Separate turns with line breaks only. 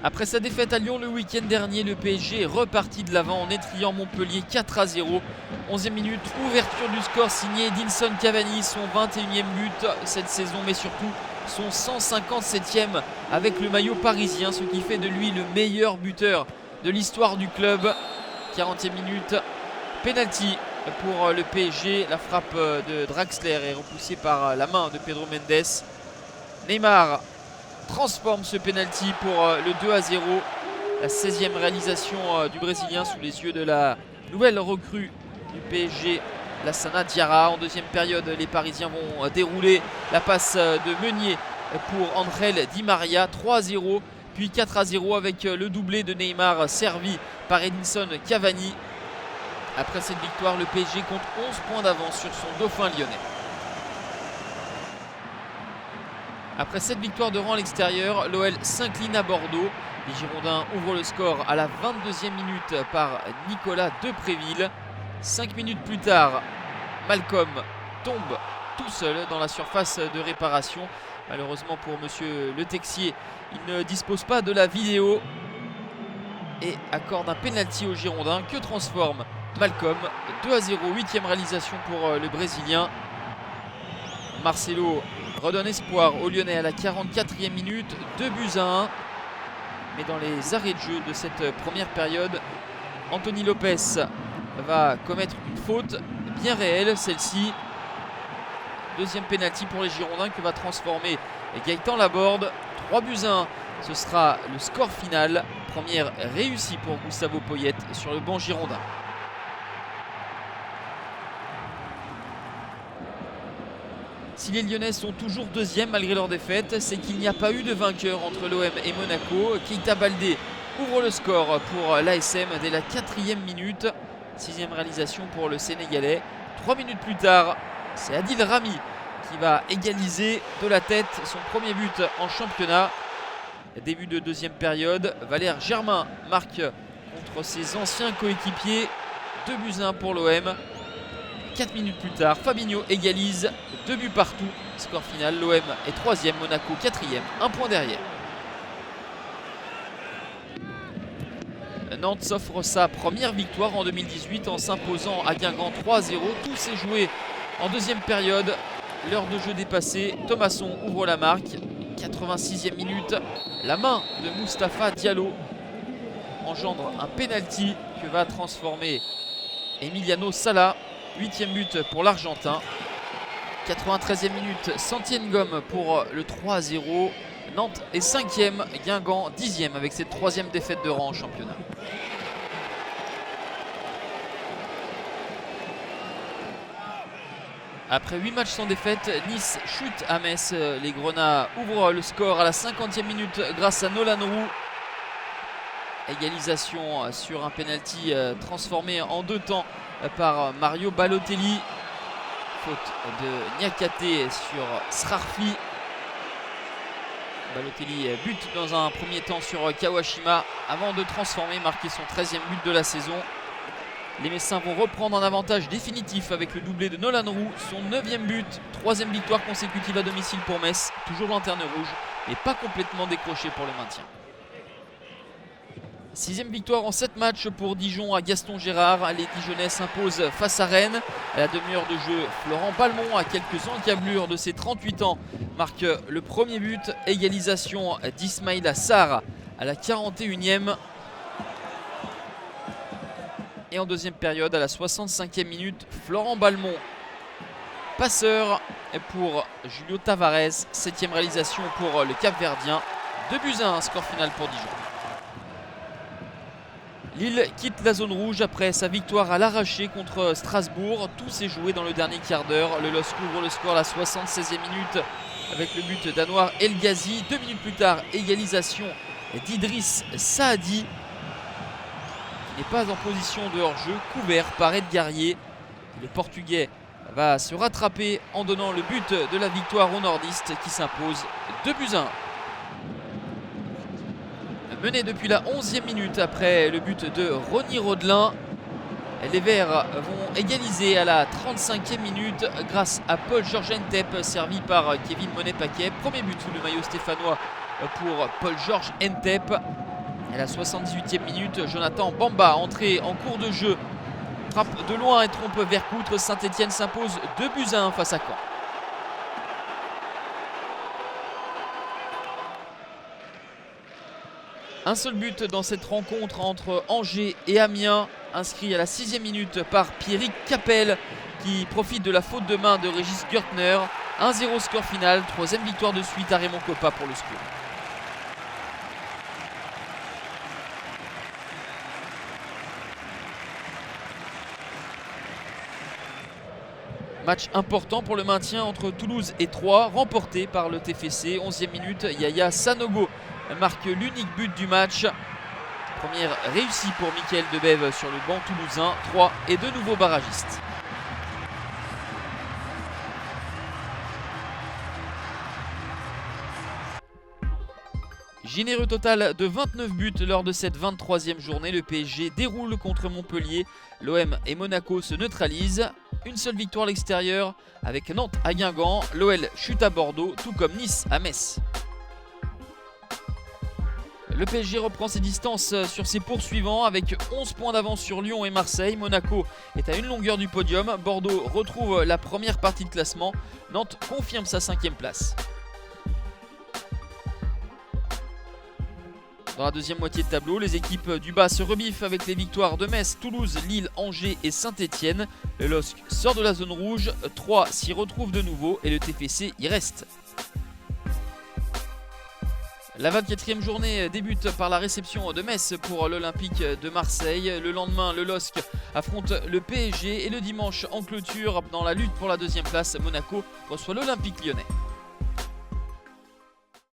Après sa défaite à Lyon le week-end dernier, le PSG est reparti de l'avant en étriant Montpellier 4-0. 11e minute, ouverture du score signé Edinson Cavani, son 21e but cette saison, mais surtout son 157e avec le maillot parisien, ce qui fait de lui le meilleur buteur de l'histoire du club. 40e minute, penalty pour le PSG. La frappe de Draxler est repoussée par la main de Pedro Mendes. Neymar transforme ce penalty pour le 2-0. La 16e réalisation du Brésilien sous les yeux de la nouvelle recrue du PSG, Lassana Diarra. En deuxième période, les Parisiens vont dérouler la passe de Meunier pour Angel Di Maria. 3-0, puis 4-0 avec le doublé de Neymar servi par Edinson Cavani. Après cette victoire, le PSG compte 11 points d'avance sur son dauphin lyonnais. Après cette victoire de rang à l'extérieur, l'OL s'incline à Bordeaux. Les Girondins ouvrent le score à la 22e minute par Nicolas Depréville. 5 minutes plus tard, Malcolm tombe tout seul dans la surface de réparation. Malheureusement pour monsieur Le Texier, il ne dispose pas de la vidéo et accorde un pénalty aux Girondins que transforme Malcolm. 2-0, 8e réalisation pour le Brésilien. Marcelo redonne espoir aux Lyonnais à la 44e minute, 2-1. Mais dans les arrêts de jeu de cette première période, Anthony Lopez va commettre une faute bien réelle, celle-ci. Deuxième pénalty pour les Girondins que va transformer Gaëtan Laborde. 3-1, ce sera le score final. Première réussie pour Gustavo Poyet sur le banc girondin. Si les Lyonnais sont toujours deuxièmes malgré leur défaite, c'est qu'il n'y a pas eu de vainqueur entre l'OM et Monaco. Keita Baldé ouvre le score pour l'ASM dès la 4e minute. 6e réalisation pour le Sénégalais. 3 minutes plus tard, c'est Adil Rami qui va égaliser de la tête son premier but en championnat. Début de deuxième période, Valère Germain marque contre ses anciens coéquipiers. 2-1 pour l'OM. 4 minutes plus tard, Fabinho égalise, 2 buts partout. Score final, l'OM est 3e, Monaco 4e, 1 point derrière. Nantes s'offre sa première victoire en 2018 en s'imposant à Guingamp 3-0. Tout s'est joué en deuxième période. L'heure de jeu dépassée, Thomasson ouvre la marque. 86e minute, la main de Mustapha Diallo engendre un penalty que va transformer Emiliano Sala. 8e but pour l'Argentin. 93e minute, Santi Ngom pour le 3-0. Nantes est 5e, Guingamp 10e avec cette 3e défaite de rang en championnat. Après 8 matchs sans défaite, Nice chute à Metz. Les Grenats ouvrent le score à la 50e minute grâce à Nolan Roux. Égalisation sur un penalty transformé en 2 temps par Mario Balotelli. Faute de Niakate sur Srarfi. Balotelli bute dans un premier temps sur Kawashima avant de transformer, marquer son 13e but de la saison. Les Messins vont reprendre un avantage définitif avec le doublé de Nolan Roux, son 9e but, 3e victoire consécutive à domicile pour Metz, toujours lanterne rouge, mais pas complètement décroché pour le maintien. 6e victoire en 7 matchs pour Dijon à Gaston Gérard. Les Dijonnais s'imposent face à Rennes. À la demi-heure de jeu, Florent Balmont, à quelques encablures de ses 38 ans, marque le premier but. Égalisation d'Ismaïla Sarr à la 41e. Et en deuxième période, à la 65e minute, Florent Balmont, passeur pour Julio Tavares. 7e réalisation pour le Cap-Verdien. 2-1, score final pour Dijon. Lille quitte la zone rouge après sa victoire à l'arraché contre Strasbourg. Tout s'est joué dans le dernier quart d'heure. Le LOSC ouvre le score à la 76e minute avec le but d'Anouar El Ghazi. 2 minutes plus tard, égalisation d'Idriss Saadi, qui n'est pas en position de hors-jeu, couvert par Edgarié. Le Portugais va se rattraper en donnant le but de la victoire aux nordistes qui s'impose 2-1. Mené depuis la 11e minute après le but de Ronny Rodelin. Les Verts vont égaliser à la 35e minute grâce à Paul-Georges Ntep, servi par Kevin Monet-Paquet. Premier but sous le maillot stéphanois pour Paul-Georges Ntep. Et la 78e minute, Jonathan Bamba, entré en cours de jeu, frappe de loin et trompe Vercoutre. Saint-Etienne s'impose 2-1 face à Caen. Un seul but dans cette rencontre entre Angers et Amiens, inscrit à la 6e minute par Pierrick Capel qui profite de la faute de main de Régis Gürtner. 1-0 score final, 3e victoire de suite à Raymond Kopa pour le SCO. Match important pour le maintien entre Toulouse et Troyes, remporté par le TFC. 11e minute, Yaya Sanogo marque l'unique but du match. Première réussie pour Mickaël Debève sur le banc toulousain. Troyes est de nouveau barragiste. Généreux total de 29 buts lors de cette 23e journée. Le PSG déroule contre Montpellier. L'OM et Monaco se neutralisent. Une seule victoire à l'extérieur avec Nantes à Guingamp. L'OL chute à Bordeaux, tout comme Nice à Metz. Le PSG reprend ses distances sur ses poursuivants avec 11 points d'avance sur Lyon et Marseille. Monaco est à une longueur du podium. Bordeaux retrouve la première partie de classement. Nantes confirme sa 5e place. Dans la deuxième moitié de tableau, les équipes du bas se rebiffent avec les victoires de Metz, Toulouse, Lille, Angers et Saint-Etienne. Le LOSC sort de la zone rouge, Troyes s'y retrouve de nouveau et le TFC y reste. La 24e journée débute par la réception de Metz pour l'Olympique de Marseille. Le lendemain, le LOSC affronte le PSG et le dimanche en clôture dans la lutte pour la 2e place, Monaco reçoit l'Olympique lyonnais.